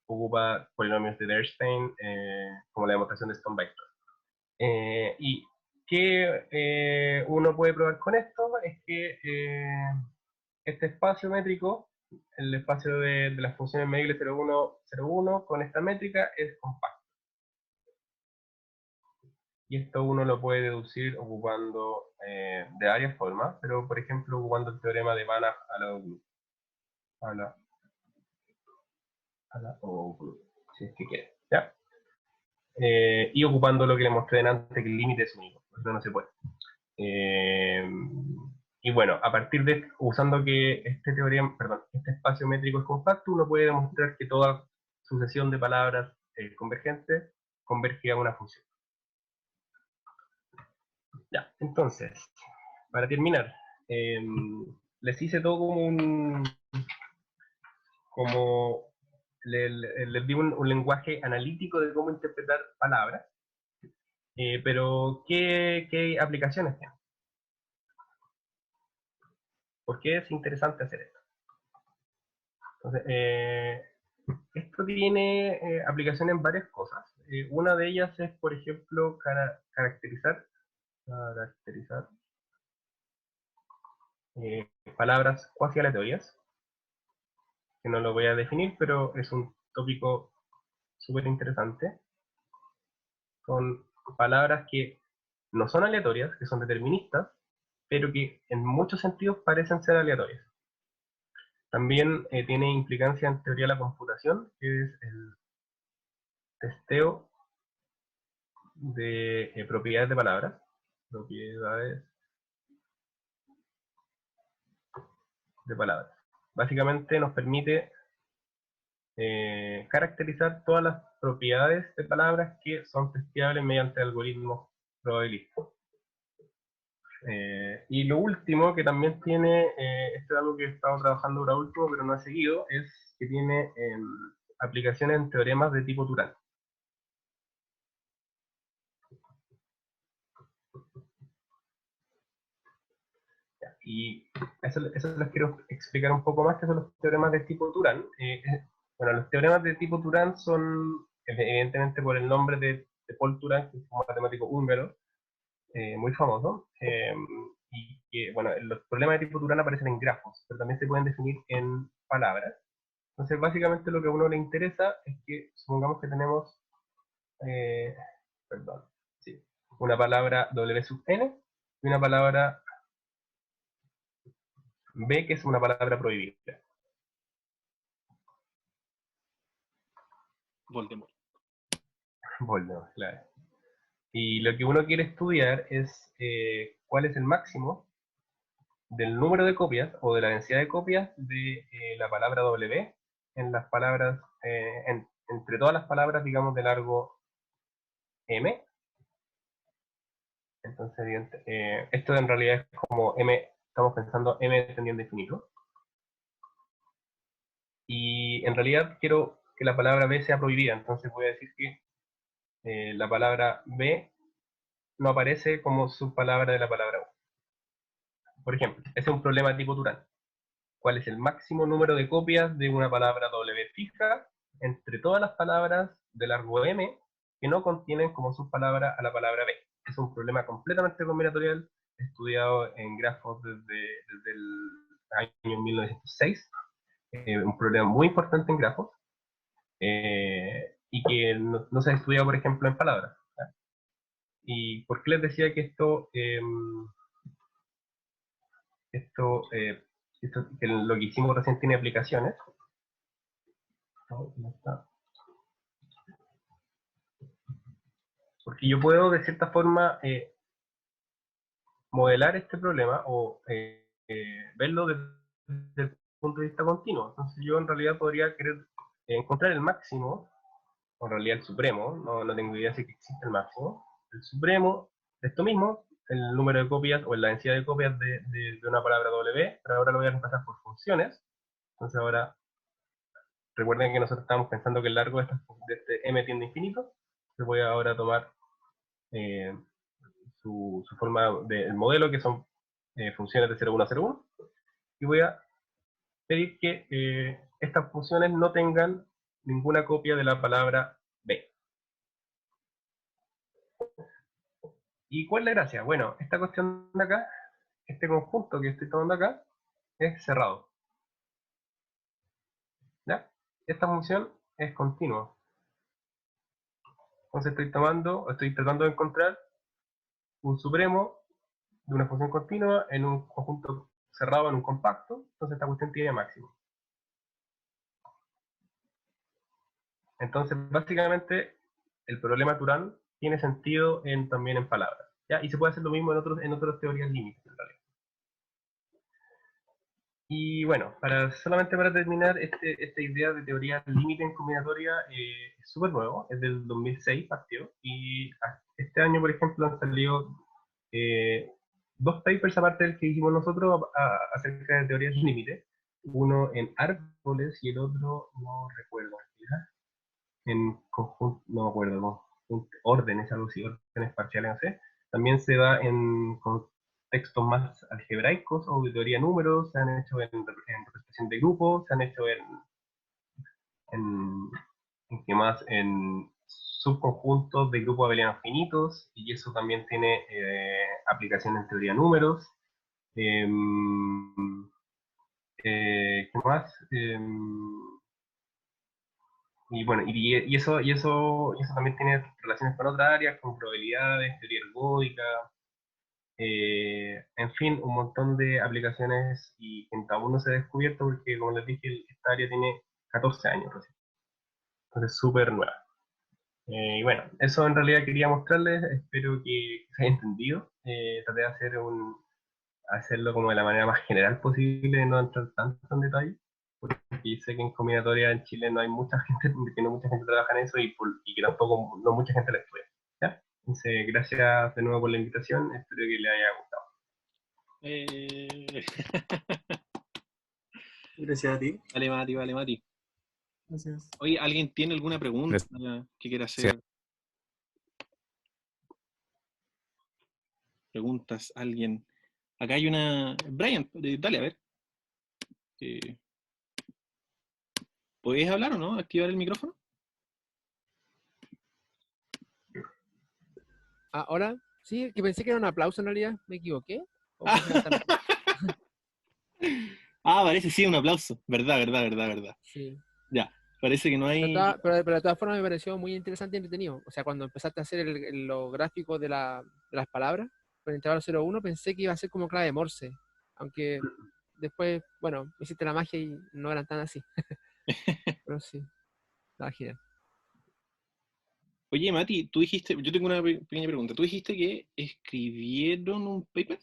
ocupa polinomios de Bernstein, como la demostración de Stone-Bachelor. Y que uno puede probar con esto es que este espacio métrico, el espacio de las funciones medibles 0,1, 0,1 con esta métrica es compacto. Y esto uno lo puede deducir ocupando de varias formas, pero por ejemplo ocupando el teorema de Banach a la OGLU. A la OGLU, si es que quiere. ¿Ya? Y ocupando lo que le mostré antes, que el límite es único, eso no se puede. Y bueno, a partir de, usando que este teorema, perdón, este espacio métrico es compacto, uno puede demostrar que toda sucesión de palabras convergentes converge a una función. Ya, entonces, para terminar, les hice todo como les di un lenguaje analítico de cómo interpretar palabras, pero ¿qué aplicaciones tiene? ¿Por qué es interesante hacer esto? Entonces, esto tiene aplicación en varias cosas. Una de ellas es, por ejemplo, caracterizar Caracterizar palabras cuasi aleatorias, que no lo voy a definir, pero es un tópico súper interesante, con palabras que no son aleatorias, que son deterministas, pero que en muchos sentidos parecen ser aleatorias. También tiene implicancia en teoría de la computación, que es el testeo de propiedades de palabras. Propiedades de palabras. Básicamente nos permite caracterizar todas las propiedades de palabras que son testeables mediante algoritmos probabilísticos. Y lo último que también tiene, esto es algo que he estado trabajando ahora último, pero no he seguido, es que tiene aplicaciones en teoremas de tipo Turán. Y eso les quiero explicar un poco más, que son los teoremas de tipo Turán. Bueno, los teoremas de tipo Turán son, evidentemente por el nombre de Paul Turán, que es un matemático húngaro, muy famoso, y que, bueno, los problemas de tipo Turán aparecen en grafos, pero también se pueden definir en palabras. Entonces, básicamente lo que a uno le interesa es que, supongamos que tenemos, eh, perdón, sí, una palabra W sub n y una palabra B, que es una palabra prohibida. Voldemort. Voldemort, claro. Y lo que uno quiere estudiar es cuál es el máximo del número de copias o de la densidad de copias de la palabra W en las palabras, entre todas las palabras, digamos, de largo M. Entonces, esto en realidad es como M, estamos pensando M tendiendo a infinito. Y en realidad quiero que la palabra B sea prohibida, entonces voy a decir que la palabra B no aparece como subpalabra de la palabra U. Por ejemplo, ese es un problema tipo Turán. ¿Cuál es el máximo número de copias de una palabra W fija entre todas las palabras de largo M que no contienen como subpalabra a la palabra B? Es un problema completamente combinatorial, estudiado en grafos desde el año 1906, un problema muy importante en grafos, y que no se ha estudiado, por ejemplo, en palabras. ¿Ya? ¿Y por qué les decía que que lo que hicimos recién tiene aplicaciones? No está. Porque yo puedo, de cierta forma, modelar este problema o verlo desde el punto de vista continuo. Entonces yo en realidad podría querer encontrar el máximo, o en realidad el supremo, no tengo idea si existe el máximo, el supremo de esto mismo, el número de copias o la densidad de copias de una palabra W, pero ahora lo voy a reemplazar por funciones. Entonces ahora, recuerden que nosotros estábamos pensando que el largo de este M tiende a infinito, entonces voy a ahora tomar su forma del modelo, que son funciones de 0,1 a 0,1, y voy a pedir que estas funciones no tengan ninguna copia de la palabra B. ¿Y cuál es la gracia? Bueno, esta cuestión de acá, este conjunto que estoy tomando acá, es cerrado. ¿Ya? Esta función es continua. Entonces estoy tratando de encontrar un supremo de una función continua en un conjunto cerrado, en un compacto. Entonces esta cuestión tiene máximo. Entonces, básicamente, el problema Turán tiene sentido también en palabras. ¿Ya? Y se puede hacer lo mismo en otras teorías límites, en realidad. Y bueno, solamente para terminar, esta idea de teoría límite en combinatoria es súper nuevo, es del 2006 partió, y este año, por ejemplo, han salido dos papers aparte del que hicimos nosotros acerca de teorías límite, uno en árboles y el otro, no recuerdo, en conjunto, no me acuerdo, órdenes, algo así, órdenes parciales, no sé. También se da en contextos más algebraicos o de teoría de números, se han hecho en representación de grupos, se han hecho en, ¿qué más? En subconjuntos de grupos abelianos finitos, y eso también tiene aplicación en teoría de números. ¿Qué más? Y bueno, y eso también tiene relaciones con otras áreas, con probabilidades, teoría ergódica, en fin, un montón de aplicaciones y en cada uno se ha descubierto porque, como les dije, esta área tiene 14 años recién, entonces súper nueva. Y bueno, eso en realidad quería mostrarles, espero que se haya entendido. Traté de hacerlo como de la manera más general posible, no entrar tanto en detalle, porque sé que en combinatoria en Chile no hay mucha gente, que no mucha gente trabaja en eso y que tampoco no mucha gente la estudia. ¿Ya? Entonces, gracias de nuevo por la invitación, espero que les haya gustado. Eh, Gracias a ti. Vale, Mati, vale, Mati. Gracias. Oye, ¿alguien tiene alguna pregunta que quiera hacer? Preguntas, alguien. Acá hay una... Brian, dale, a ver. ¿Podéis hablar o no? ¿Activar el micrófono? Ahora, sí, que pensé que era un aplauso en realidad, ¿me equivoqué? ¿O pensé que era Parece sí, un aplauso. Verdad, verdad, verdad, verdad. Sí. Ya, parece que no hay... Pero de todas formas me pareció muy interesante y entretenido. O sea, cuando empezaste a hacer los gráficos de las palabras, con el intervalo 0-1, pensé que iba a ser como clave de Morse. Aunque después, bueno, hiciste la magia y no eran tan así. Pero sí, estaba genial. Oye, Mati, tú dijiste, yo tengo una pequeña pregunta. ¿Tú dijiste que escribieron un paper?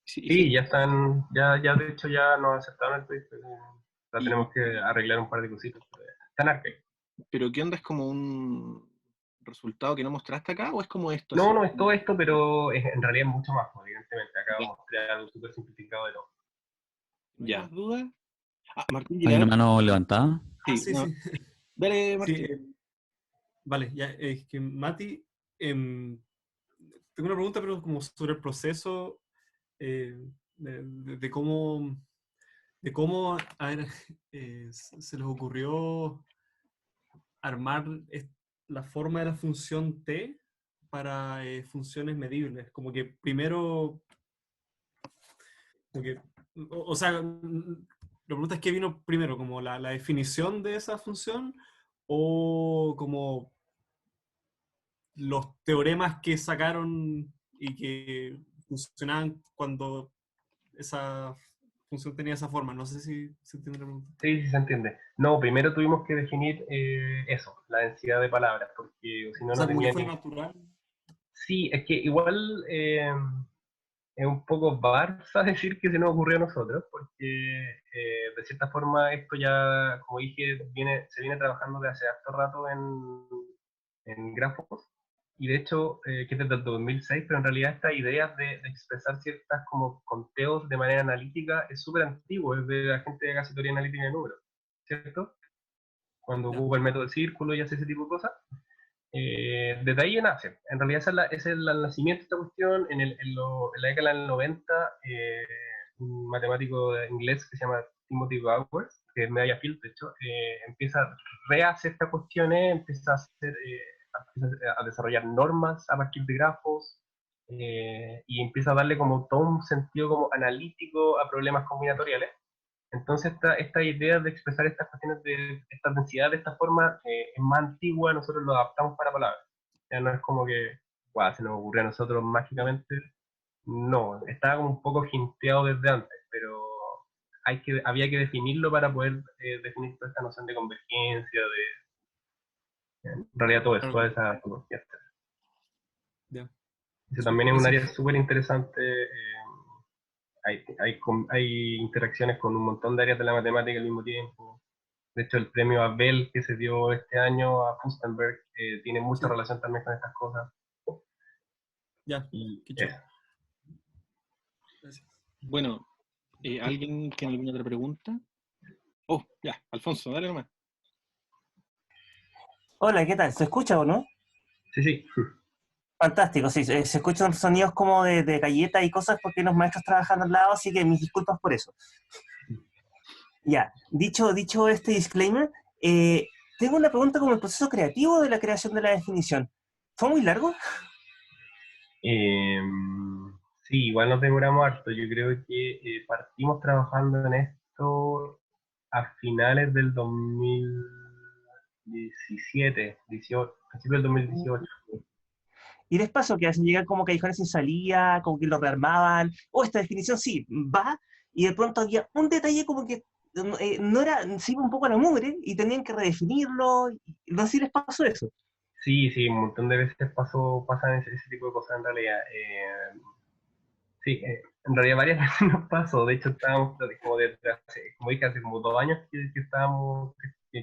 Sí, ya están, ya de hecho ya nos aceptaron el paper, ya tenemos que arreglar un par de cositas. Están arreglados. ¿Pero qué onda? ¿Es como un resultado que no mostraste acá o es como esto? No, así? no es todo esto, pero en realidad es mucho más, evidentemente. Acá vamos a mostrar algo súper simplificado de todo. Ya. ¿Duda? Martín ¿Hay una Gilar. mano levantada? Sí, Sí, no. sí. Dale, Martín. Sí, vale, ya, es que Mati, tengo una pregunta, pero como sobre el proceso de cómo, a ver, se les ocurrió armar la forma de la función T para funciones medibles. Como que primero, o sea, la pregunta es qué vino primero, como la definición de esa función o como los teoremas que sacaron y que funcionaban cuando esa función tenía esa forma. No sé si se entiende la pregunta. Sí, sí se entiende. No, primero tuvimos que definir eso, la densidad de palabras, porque si no, O no sea, como que tenía fue ni... natural. Sí, es que igual es un poco barza decir que se nos ocurrió a nosotros, porque de cierta forma esto ya, como dije, se viene trabajando de hace harto rato en grafos, y de hecho, que es desde el 2006, pero en realidad esta idea de expresar ciertas como conteos de manera analítica es súper antiguo, es de la gente de casi teoría analítica de números, ¿cierto? Cuando Ya. ocupa el método del círculo y hace ese tipo de cosas. Desde ahí nace. En realidad ese es el nacimiento de esta cuestión. En la década del 90, un matemático inglés que se llama Timothy Bowers, que es medalla Fields, de hecho, rehace estas cuestiones, empieza a desarrollar normas a partir de grafos, y empieza a darle como todo un sentido como analítico a problemas combinatoriales. Entonces, esta idea de expresar estas cuestiones de esta densidad de esta forma es más antigua, nosotros lo adaptamos para palabras. Ya no es como que, wow, se nos ocurrió a nosotros mágicamente. No, estaba como un poco hinteado desde antes, pero había que definirlo para poder definir toda esta noción de convergencia, en realidad todo eso, Claro. toda esa topología. Ya. Eso también es un área Gracias. súper interesante. Hay interacciones con un montón de áreas de la matemática al mismo tiempo. De hecho, el premio Abel que se dio este año a Fustenberg tiene mucha Sí. relación también con estas cosas. Ya. Y Qué eso. chulo. Gracias. Bueno, ¿alguien tiene alguna otra pregunta? Oh, ya, Alfonso, dale nomás. Hola, ¿qué tal? ¿Se escucha o no? Sí, sí. Fantástico, sí, se escuchan sonidos como de galletas y cosas porque hay unos maestros trabajando al lado, así que mis disculpas por eso. Ya, dicho este disclaimer, tengo una pregunta como el proceso creativo de la creación de la definición. ¿Fue muy largo? Sí, igual nos demoramos harto. Yo creo que partimos trabajando en esto a finales del 2017, 18, principio del 2018. Y les pasó que a veces llegan como callejones sin salida, como que lo rearmaban, esta definición sí, va, y de pronto había un detalle como que no era, se iba un poco a la mugre, y tenían que redefinirlo, y no sé si les pasó eso. Sí, sí, un montón de veces pasan ese tipo de cosas en realidad. Sí, en realidad varias veces nos pasó. De hecho, estábamos como dije, hace como 2 años que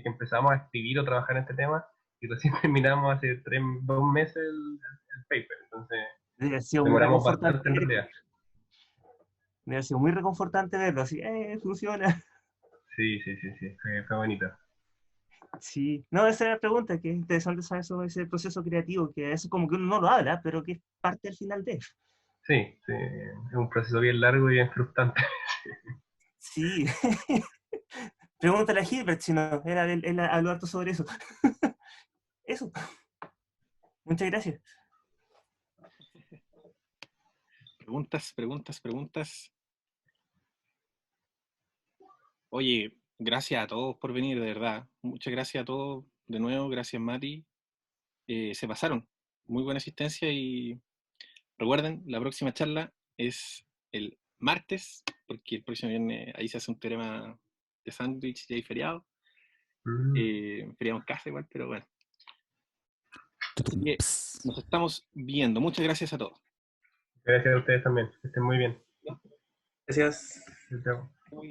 empezamos a escribir o trabajar en este tema y recién terminamos hace 2 meses el paper. Entonces, Debe haber sido muy demoramos reconfortante, bastante en realidad. debe haber sido muy reconfortante verlo, así, funciona. Sí, sí, sí, sí, fue bonito. Sí, no, esa era la pregunta, que es interesante saber sobre ese proceso creativo, que es como que uno no lo habla, pero que es parte al final de eso. Sí, sí, es un proceso bien largo y bien frustrante. Sí, pregúntale a Gilbert si no, él habló harto sobre eso. Eso, muchas gracias. Preguntas, preguntas, preguntas. Oye, gracias a todos por venir, de verdad. Muchas gracias a todos. De nuevo, gracias Mati. Se pasaron. Muy buena asistencia y recuerden, la próxima charla es el martes, porque el próximo viernes ahí se hace un teorema de sándwich y hay feriado. Feriado en casa igual, pero bueno. Así que nos estamos viendo. Muchas gracias a todos. Gracias a ustedes también, que estén muy bien. Gracias. Chao. Muy